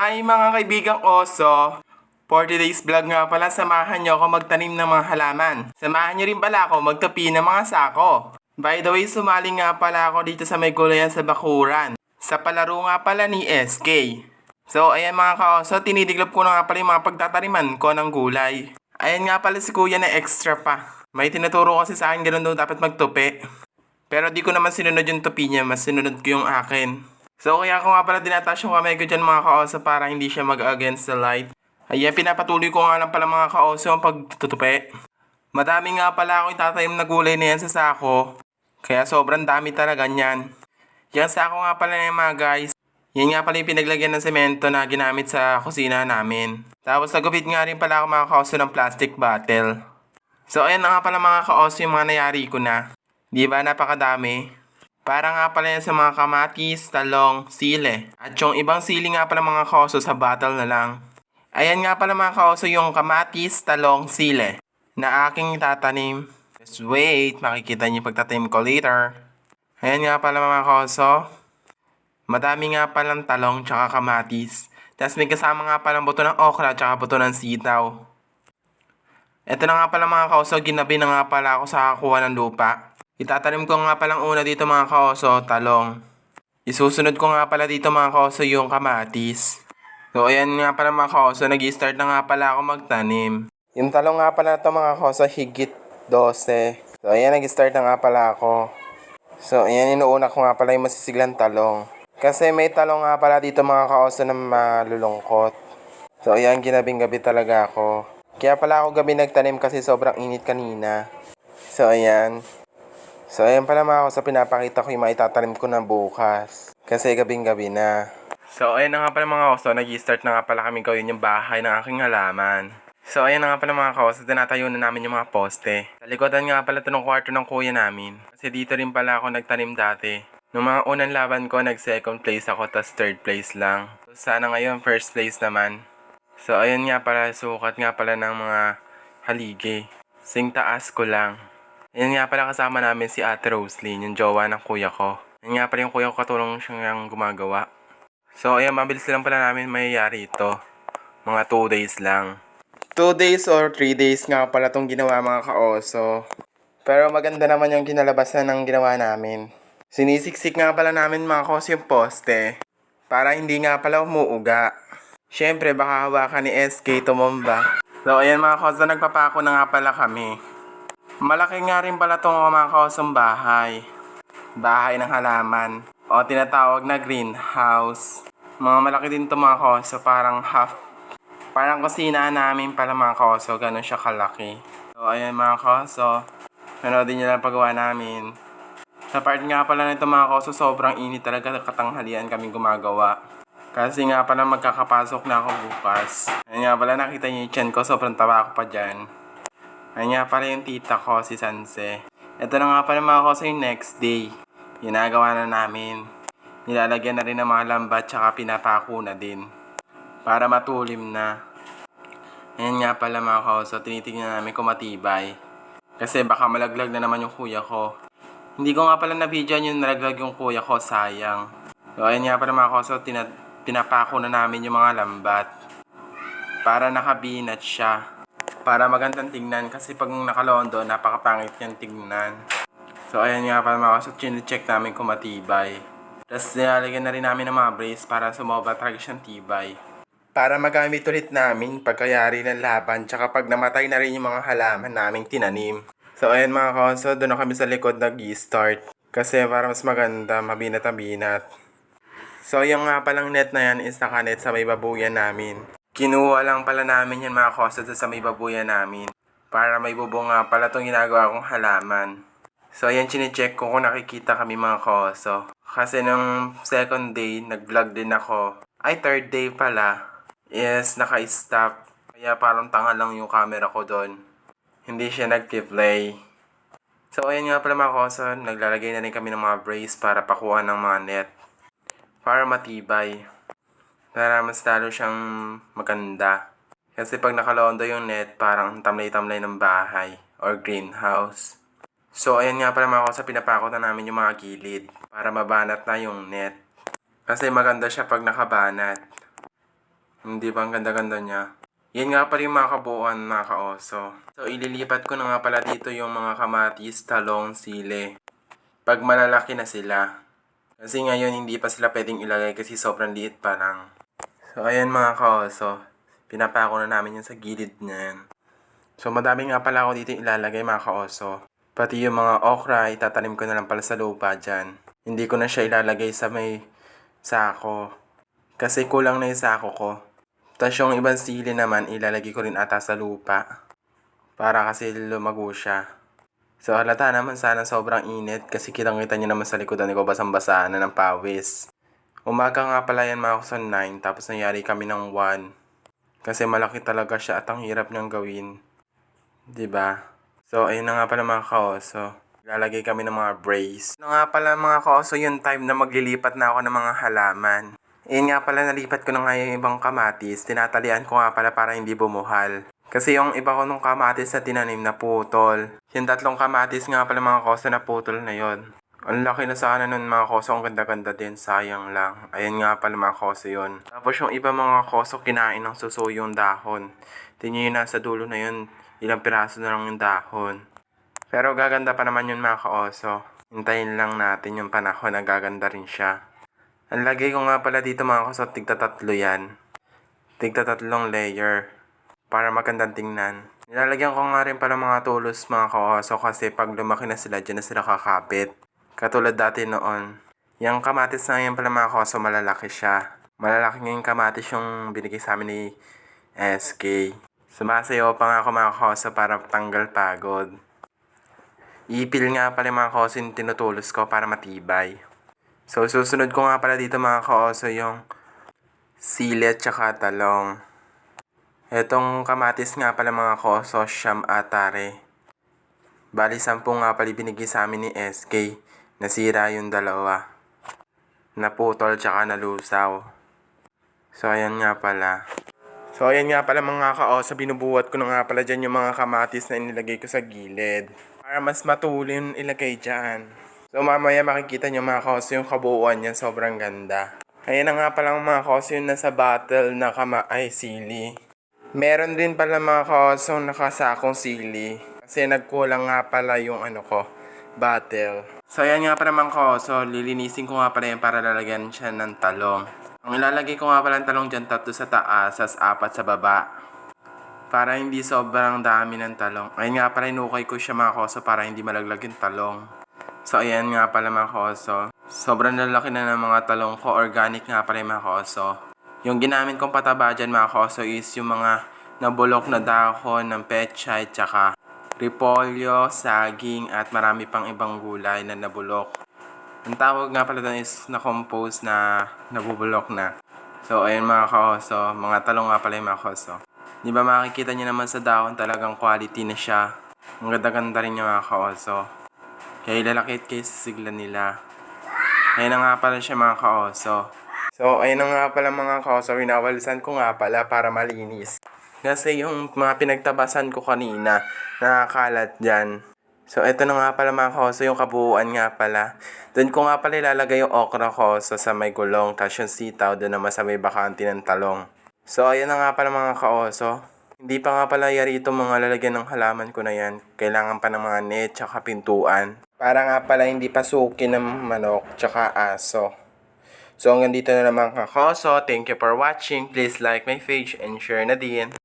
Hi mga kaibigang oso! 40 days vlog nga pala, samahan nyo ako magtanim ng mga halaman. Samahan nyo rin pala ako magtupi ng mga sako. By the way, sumali nga pala ako dito sa may gulayan sa Bakuran. Sa palaro nga pala ni SK. So ayan mga kaoso, tinidiglop ko na nga pala yung mga pagtataniman ko ng gulay. Ayan nga pala si kuya na extra pa. May tinuturo kasi sa akin ganun daw dapat magtupi. Pero di ko naman sinunod yung tupi niya, mas sinunod ko yung akin. So kaya ako nga pala dinataas yung kamay ko dyan mga kaoso para hindi siya mag-against the light. Ayan, pinapatuloy ko nga lang pala mga kaoso ang pagtutupi. Madami nga pala ako itatanim na gulay na yan sa sako. Kaya sobrang dami talaga niyan. Yung sako nga pala na yan mga guys. Yan nga pala yung pinaglagyan ng semento na ginamit sa kusina namin. Tapos nagupit nga rin pala ako mga kaoso ng plastic bottle. So ayan na nga pala mga kaoso yung mga nayari ko na. Di ba napakadami? Para nga pala yan sa mga kamatis, talong, sile. At yung ibang sili nga pala mga kaoso sa bottle na lang. Ayan nga pala mga kaoso yung kamatis, talong, sile na aking tatanim. Just wait, makikita niyo pagtatanim ko later. Ayan nga pala mga kaoso. Madami nga palang talong tsaka kamatis. Tapos may kasama nga palang buto ng okra tsaka buto ng sitaw. Ito na nga pala mga kaoso, ginabi na nga pala ako sa kakuha ng lupa. Itatanim ko nga palang una dito mga kaoso, talong. Isusunod ko nga pala dito mga kaoso yung kamatis. So ayan nga pala mga kaoso, nag-start na nga pala ako magtanim. Yung talong nga pala ito mga kaoso, higit 12. So ayan, nag-start na nga pala ako. So ayan, inuuna ko nga pala yung masisiglang talong. Kasi may talong nga pala dito mga kaoso na malulungkot. So ayan, ginabing gabi talaga ako. Kaya pala ako gabi nagtanim kasi sobrang init kanina. So ayan. So ayan pala mga kaoso, pinapakita ko yung maitatanim ko na bukas. Kasi gabing-gabi na. So ayan na nga pala mga kaoso, nag-start na nga pala kami gawin yung bahay ng aking halaman. So ayan na nga pala mga kaoso, tinatayo na namin yung mga poste. Sa likodan nga pala ito ng kwarto ng kuya namin. Kasi dito rin pala ako nagtanim dati. Nung mga unang laban ko, nag-second place ako, tas third place lang. So sana ngayon, first place naman. So ayan nga pala, sukat nga pala ng mga haligi. Sing taas ko lang. Yan nga pala kasama namin si Ate Roslyn, yung jowa ng kuya ko. Yan nga pala yung kuya ko, katulong siyang gumagawa. So ayan, mabilis lang pala namin mayayari ito. Mga 2 days lang. 2 days or 3 days nga pala itong ginawa mga kaoso. Pero maganda naman yung kinalabasan ng ginawa namin. Sinisiksik nga pala namin mga kaoso yung poste. Para hindi nga pala umuuga. Siyempre baka hawakan ni SK tumumba. So ayan mga kaoso, nagpapako na nga pala kami. Malaki nga rin pala itong mga kaosong bahay. Bahay ng halaman. O tinatawag na greenhouse. Mga malaki din itong mga kaoso. Parang half. Parang kusina namin pala mga kaoso. Ganun siya kalaki. So ayan mga kaoso. Manoodin nyo lang paggawa namin. Sa part nga pala nito mga kaoso, sobrang init talaga. Katanghalian kaming gumagawa. Kasi nga pala magkakapasok na ako bukas. Ayan nga pala, nakita nyo yung tiyan ko. Sobrang tawa ako pa dyan. Ayan nga pala yung tita ko, si Sanse. Ito na nga pala mga kaoso yung next day. Ginagawa na namin. Nilalagyan na rin ng mga lambat tsaka pinapako na din. Para matulim na. Ayan nga pala mga kaoso, tinitingnan namin kung matibay. Kasi baka malaglag na naman yung kuya ko. Hindi ko nga pala na-video yung nalaglag yung kuya ko, sayang. So ayan nga pala mga kaoso, pinapako na namin yung mga lambat. Para nakabinat siya. Para magandang tingnan kasi pag nakalondo, napakapangit niyang tingnan. So ayan nga pala mga kaoso, chine-check namin kung matibay. Tapos nilalagyan na rin namin ng mga brace para sumobra talaga siyang tibay. Para magamit ulit namin pagkayari ng laban, tsaka pag namatay na rin yung mga halaman naming tinanim. So ayan mga kaoso, doon na kami sa likod nag-i-start. Kasi para mas maganda, mabinat ang binat. So yung nga palang net na yan is nakanet sa may babuyan namin. Kinuha lang pala namin yan mga kaoso sa may babuyan namin. Para may bubong nga pala itong ginagawa kong halaman. So ayan, chinecheck ko kung nakikita kami mga kaoso. Kasi nung second day, nag-vlog din ako. Ay, third day pala. Yes, naka-stop. Kaya parang tanga lang yung camera ko doon. Hindi siya nag-play. So ayan nga pala mga kaoso, naglalagay na rin kami ng mga brace para pakuha ng mga net. Para matibay. Para mas lalo siyang maganda. Kasi pag nakalondo yung net, parang tamlay-tamlay ng bahay or greenhouse. So ayan nga pala mga kaoso, pinapako na namin yung mga gilid para mabanat na yung net. Kasi maganda siya pag nakabanat. Hindi ba ang ganda-ganda niya? Yan nga pa rin mga kabuuan mga kaoso. So ililipat ko na nga pala dito yung mga kamatis, talong, sili. Pag malalaki na sila. Kasi ngayon hindi pa sila pwedeng ilagay kasi sobrang liit pa lang. So ayan mga kaoso. Pinapako na namin yung sa gilid niyan. So madami nga pala ako dito ilalagay mga kaoso. Pati yung mga okra, itatanim ko na lang pala sa lupa dyan. Hindi ko na siya ilalagay sa may sako. Kasi kulang na yung sako ko. Tapos yung ibang sili naman, ilalagay ko rin ata sa lupa. Para kasi lumago siya. So halata naman sana sobrang init kasi kitang-kita niyo naman sa likodan ko basang-basa na ng pawis. Umaga nga pala yan mga kusan 9 tapos nangyari kami ng 1. Kasi malaki talaga siya at ang hirap niyang gawin. 'Di ba? So ayun na nga pala mga kaoso. Lalagay kami ng mga brace. Ano nga pala mga kaoso yung time na maglilipat na ako ng mga halaman. Ayun nga pala nalipat ko na nga yung ibang kamatis. Tinatalian ko nga pala para hindi bumuhal. Kasi yung iba ko nung kamatis na tinanim na putol. Yung 3 kamatis nga pala mga koso na putol na yon. Ang laki na sana nun mga koso, ang ganda-ganda din, sayang lang. Ayan nga pala mga koso yun. Tapos yung iba mga koso kinain ng suso yung dahon. Tingnan yun nasa dulo na yun, ilang piraso na lang yung dahon. Pero gaganda pa naman yun mga kaoso. Hintayin lang natin yung panahon na gaganda rin siya. Ang lagay ko nga pala dito mga koso, tigta-3 yan. Tigta-3 layer. Para magandang tingnan. Nilalagyan ko nga rin pala mga tulos mga kaoso kasi pag lumaki na sila, dyan na sila kakapit. Katulad dati noon. Yung kamatis na yan pala mga kaoso, malalaki siya. Malalaki nga yung kamatis yung binigay sa amin ni SK. Sumasayaw pa nga ako mga kaoso para tanggal pagod. Ipil nga pala mga kaoso yung tinutulos ko para matibay. So susunod ko nga pala dito mga kaoso yung sili at saka talong. Etong kamatis nga pala mga koso, siyam atare. Bali 10 nga pala binigay sa amin ni SK. Nasira yung 2. Naputol tsaka nalusaw. So ayan nga pala. So ayan nga pala mga kaoso, binubuhat ko na nga pala dyan yung mga kamatis na inilagay ko sa gilid. Para mas matulin ilagay dyan. So mamaya makikita nyo mga kaoso yung kabuuan niya, sobrang ganda. Ayan na nga pala mga kaoso yung nasa bottle na sili. Meron din pala mga kaoso nakasakong sili. Kasi nagkulang nga pala yung bottle. So ayan nga pala mga kaoso, lilinisin ko nga pala yan para lalagyan siya ng talong. Ang ilalagay ko nga pala ng talong dyan, 3 sa taas, 4 sa baba. Para hindi sobrang dami ng talong. Ayun nga pala inukay ko siya mga kaoso para hindi malaglag yung talong. So ayan nga pala mga kaoso. Sobrang lalaki na ng mga talong ko. Organic nga pala yung mga kaoso. Yung ginamit kong pataba dyan mga kaoso is yung mga nabulok na dahon ng pechay, tsaka repolyo, saging, at marami pang ibang gulay na nabulok. Ang tawag nga pala doon is na-compose na nabubulok na. So ayun mga kaoso, mga talong nga pala yung mga kaoso. Di ba makikita nyo naman sa dahon talagang quality na siya. Ang ganda-ganda rin yung mga kaoso. Kaya ilalakit kayo sa sigla nila. Ayun na nga pala siya mga kaoso. So, ayun na nga pala mga kaoso, winawalisan ko nga pala para malinis. Kasi yung mga pinagtabasan ko kanina, nakakalat dyan. So, ito na nga pala mga kaoso, yung kabuuan nga pala. Doon ko nga pala ilalagay yung okra kaoso sa may gulong, tapos yung sitaw doon naman sa may bakante ng talong. So, ayun na nga pala mga kaoso. Hindi pa nga pala yari itong mga lalagyan ng halaman ko na yan. Kailangan pa ng mga net, tsaka pintuan. Para nga pala hindi pasukin ng manok, tsaka aso. So hanggang dito na naman mga kaoso. Thank you for watching. Please like my page and share na din.